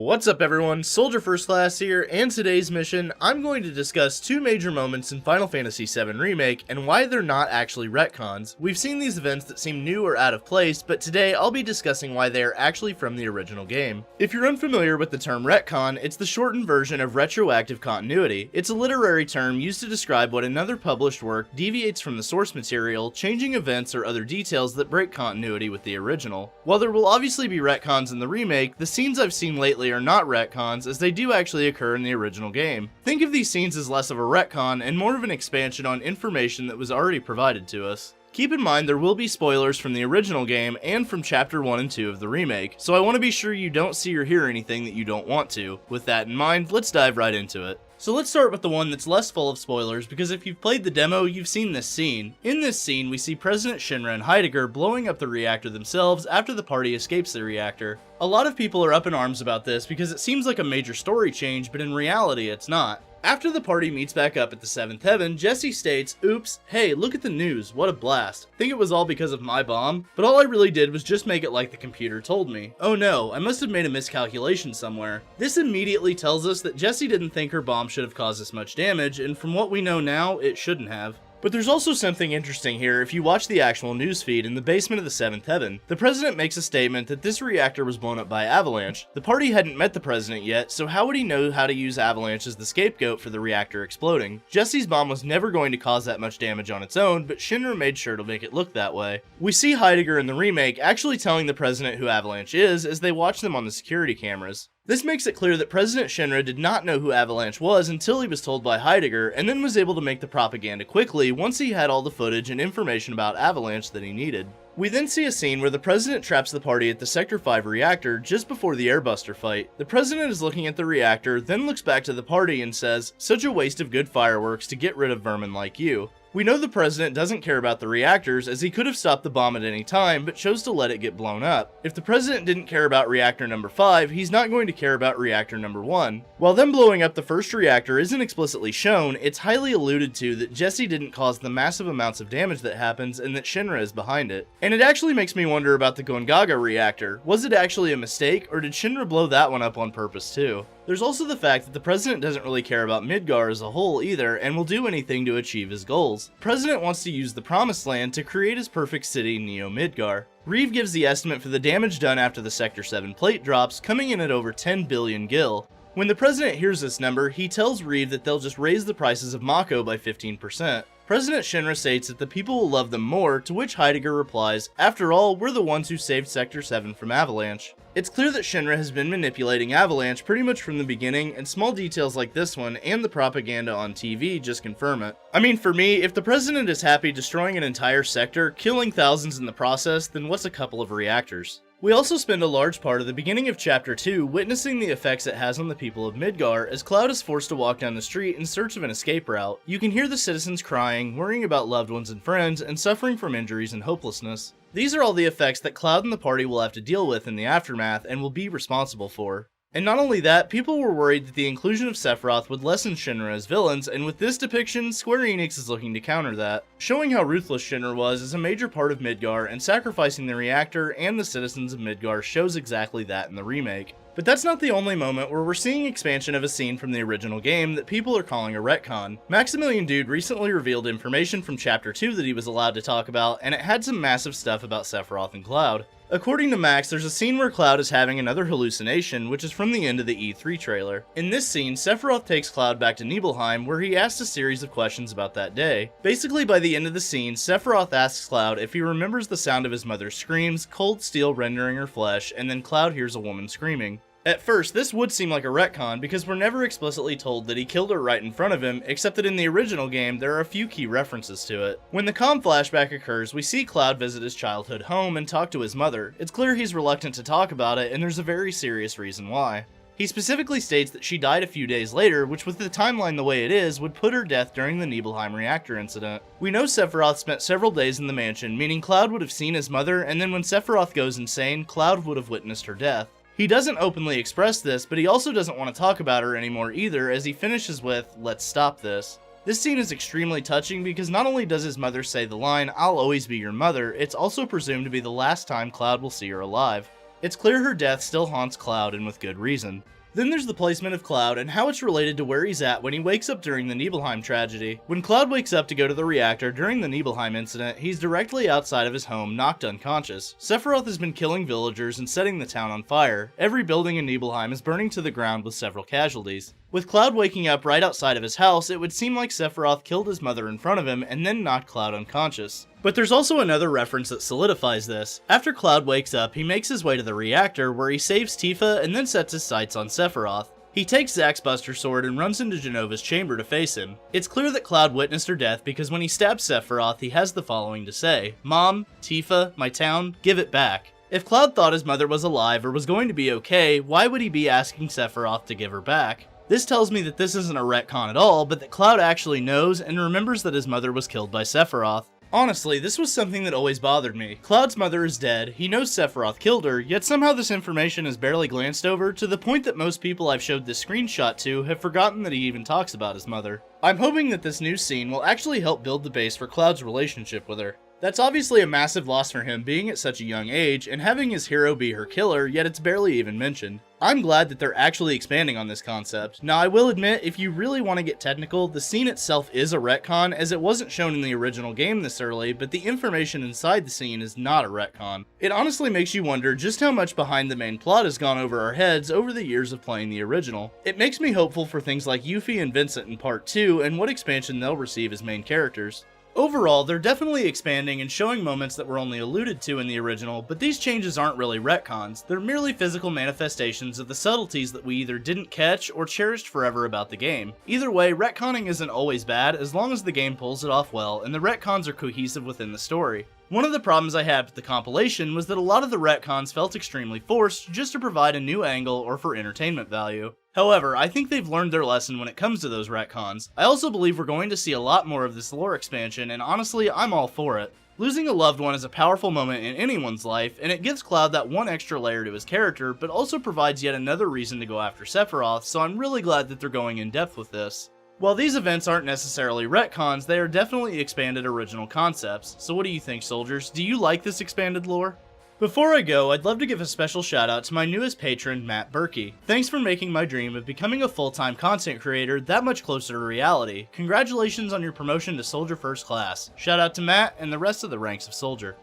What's up everyone, Soldier First Class here, and today's mission, I'm going to discuss two major moments in Final Fantasy VII Remake and why they're not actually retcons. We've seen these events that seem new or out of place, but today I'll be discussing why they are actually from the original game. If you're unfamiliar with the term retcon, it's the shortened version of retroactive continuity. It's a literary term used to describe when another published work deviates from the source material, changing events or other details that break continuity with the original. While there will obviously be retcons in the remake, the scenes I've seen lately are not retcons, as they do actually occur in the original game. Think of these scenes as less of a retcon and more of an expansion on information that was already provided to us. Keep in mind there will be spoilers from the original game and from Chapter 1 and 2 of the remake, so I want to be sure you don't see or hear anything that you don't want to. With that in mind, let's dive right into it. So let's start with the one that's less full of spoilers, because if you've played the demo, you've seen this scene. In this scene, we see President Shinra and Heidegger blowing up the reactor themselves after the party escapes the reactor. A lot of people are up in arms about this because it seems like a major story change, but in reality it's not. After the party meets back up at the 7th heaven, Jessie states, "Oops, hey, look at the news, what a blast. Think it was all because of my bomb? But all I really did was just make it like the computer told me. Oh no, I must have made a miscalculation somewhere." This immediately tells us that Jessie didn't think her bomb should have caused this much damage, and from what we know now, it shouldn't have. But there's also something interesting here if you watch the actual newsfeed in the basement of the 7th heaven. The president makes a statement that this reactor was blown up by avalanche. The party hadn't met the president yet, so how would he know how to use avalanche as the scapegoat for the reactor exploding? Jessie's bomb was never going to cause that much damage on its own, but Shinra made sure to make it look that way. We see Heidegger in the remake actually telling the president who avalanche is as they watch them on the security cameras. This makes it clear that President Shinra did not know who Avalanche was until he was told by Heidegger, and then was able to make the propaganda quickly once he had all the footage and information about Avalanche that he needed. We then see a scene where the president traps the party at the Sector 5 reactor just before the airbuster fight. The president is looking at the reactor, then looks back to the party and says, "Such a waste of good fireworks to get rid of vermin like you." We know the president doesn't care about the reactors, as he could have stopped the bomb at any time, but chose to let it get blown up. If the president didn't care about reactor number 5, he's not going to care about reactor number 1. While them blowing up the first reactor isn't explicitly shown, it's highly alluded to that Jessie didn't cause the massive amounts of damage that happens and that Shinra is behind it. And it actually makes me wonder about the Gongaga reactor. Was it actually a mistake, or did Shinra blow that one up on purpose too? There's also the fact that the president doesn't really care about Midgar as a whole either, and will do anything to achieve his goals. The president wants to use the Promised Land to create his perfect city, Neo Midgar. Reeve gives the estimate for the damage done after the Sector 7 plate drops, coming in at over 10 billion gil. When the president hears this number, he tells Reeve that they'll just raise the prices of Mako by 15%. President Shinra states that the people will love them more, to which Heidegger replies, "After all, we're the ones who saved Sector 7 from Avalanche." It's clear that Shinra has been manipulating Avalanche pretty much from the beginning, and small details like this one and the propaganda on TV just confirm it. I mean, for me, if the president is happy destroying an entire sector, killing thousands in the process, then what's a couple of reactors? We also spend a large part of the beginning of Chapter 2 witnessing the effects it has on the people of Midgar as Cloud is forced to walk down the street in search of an escape route. You can hear the citizens crying, worrying about loved ones and friends, and suffering from injuries and hopelessness. These are all the effects that Cloud and the party will have to deal with in the aftermath and will be responsible for. And not only that, people were worried that the inclusion of Sephiroth would lessen Shinra as villains, and with this depiction, Square Enix is looking to counter that. Showing how ruthless Shinra was is a major part of Midgar, and sacrificing the reactor and the citizens of Midgar shows exactly that in the remake. But that's not the only moment where we're seeing expansion of a scene from the original game that people are calling a retcon. Maximilian Dude recently revealed information from Chapter 2 that he was allowed to talk about, and it had some massive stuff about Sephiroth and Cloud. According to Max, there's a scene where Cloud is having another hallucination, which is from the end of the E3 trailer. In this scene, Sephiroth takes Cloud back to Nibelheim, where he asks a series of questions about that day. Basically, by the end of the scene, Sephiroth asks Cloud if he remembers the sound of his mother's screams, cold steel rendering her flesh, and then Cloud hears a woman screaming. At first, this would seem like a retcon because we're never explicitly told that he killed her right in front of him, except that in the original game, there are a few key references to it. When the calm flashback occurs, we see Cloud visit his childhood home and talk to his mother. It's clear he's reluctant to talk about it, and there's a very serious reason why. He specifically states that she died a few days later, which with the timeline the way it is, would put her death during the Nibelheim reactor incident. We know Sephiroth spent several days in the mansion, meaning Cloud would have seen his mother, and then when Sephiroth goes insane, Cloud would have witnessed her death. He doesn't openly express this, but he also doesn't want to talk about her anymore either, as he finishes with, "Let's stop this." This scene is extremely touching because not only does his mother say the line, "I'll always be your mother," it's also presumed to be the last time Cloud will see her alive. It's clear her death still haunts Cloud, and with good reason. Then there's the placement of Cloud and how it's related to where he's at when he wakes up during the Nibelheim tragedy. When Cloud wakes up to go to the reactor during the Nibelheim incident, he's directly outside of his home, knocked unconscious. Sephiroth has been killing villagers and setting the town on fire. Every building in Nibelheim is burning to the ground with several casualties. With Cloud waking up right outside of his house, it would seem like Sephiroth killed his mother in front of him and then knocked Cloud unconscious. But there's also another reference that solidifies this. After Cloud wakes up, he makes his way to the reactor where he saves Tifa and then sets his sights on Sephiroth. He takes Zack's Buster Sword and runs into Jenova's chamber to face him. It's clear that Cloud witnessed her death because when he stabs Sephiroth, he has the following to say: "Mom, Tifa, my town, give it back." If Cloud thought his mother was alive or was going to be okay, why would he be asking Sephiroth to give her back? This tells me that this isn't a retcon at all, but that Cloud actually knows and remembers that his mother was killed by Sephiroth. Honestly, this was something that always bothered me. Cloud's mother is dead, he knows Sephiroth killed her, yet somehow this information is barely glanced over, to the point that most people I've showed this screenshot to have forgotten that he even talks about his mother. I'm hoping that this new scene will actually help build the base for Cloud's relationship with her. That's obviously a massive loss for him being at such a young age and having his hero be her killer, yet it's barely even mentioned. I'm glad that they're actually expanding on this concept. Now I will admit, if you really want to get technical, the scene itself is a retcon as it wasn't shown in the original game this early, but the information inside the scene is not a retcon. It honestly makes you wonder just how much behind the main plot has gone over our heads over the years of playing the original. It makes me hopeful for things like Yuffie and Vincent in Part 2 and what expansion they'll receive as main characters. Overall, they're definitely expanding and showing moments that were only alluded to in the original, but these changes aren't really retcons, they're merely physical manifestations of the subtleties that we either didn't catch or cherished forever about the game. Either way, retconning isn't always bad as long as the game pulls it off well and the retcons are cohesive within the story. One of the problems I had with the compilation was that a lot of the retcons felt extremely forced just to provide a new angle or for entertainment value. However, I think they've learned their lesson when it comes to those retcons. I also believe we're going to see a lot more of this lore expansion, and honestly, I'm all for it. Losing a loved one is a powerful moment in anyone's life, and it gives Cloud that one extra layer to his character, but also provides yet another reason to go after Sephiroth, so I'm really glad that they're going in depth with this. While these events aren't necessarily retcons, they are definitely expanded original concepts. So what do you think, soldiers? Do you like this expanded lore? Before I go, I'd love to give a special shout out to my newest patron, Matt Berkey. Thanks for making my dream of becoming a full-time content creator that much closer to reality. Congratulations on your promotion to Soldier First Class. Shout out to Matt and the rest of the ranks of Soldier.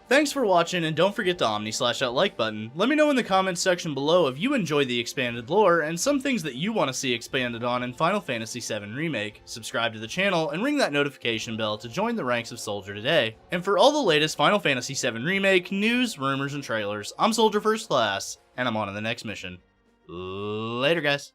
Thanks for watching, and don't forget to Omni/slash that like button. Let me know in the comments section below if you enjoy the expanded lore and some things that you want to see expanded on in Final Fantasy VII Remake. Subscribe to the channel and ring that notification bell to join the ranks of Soldier today. And for all the latest Final Fantasy VII Remake news, rumors, and trailers, I'm Soldier First Class, and I'm on to the next mission. Later, guys.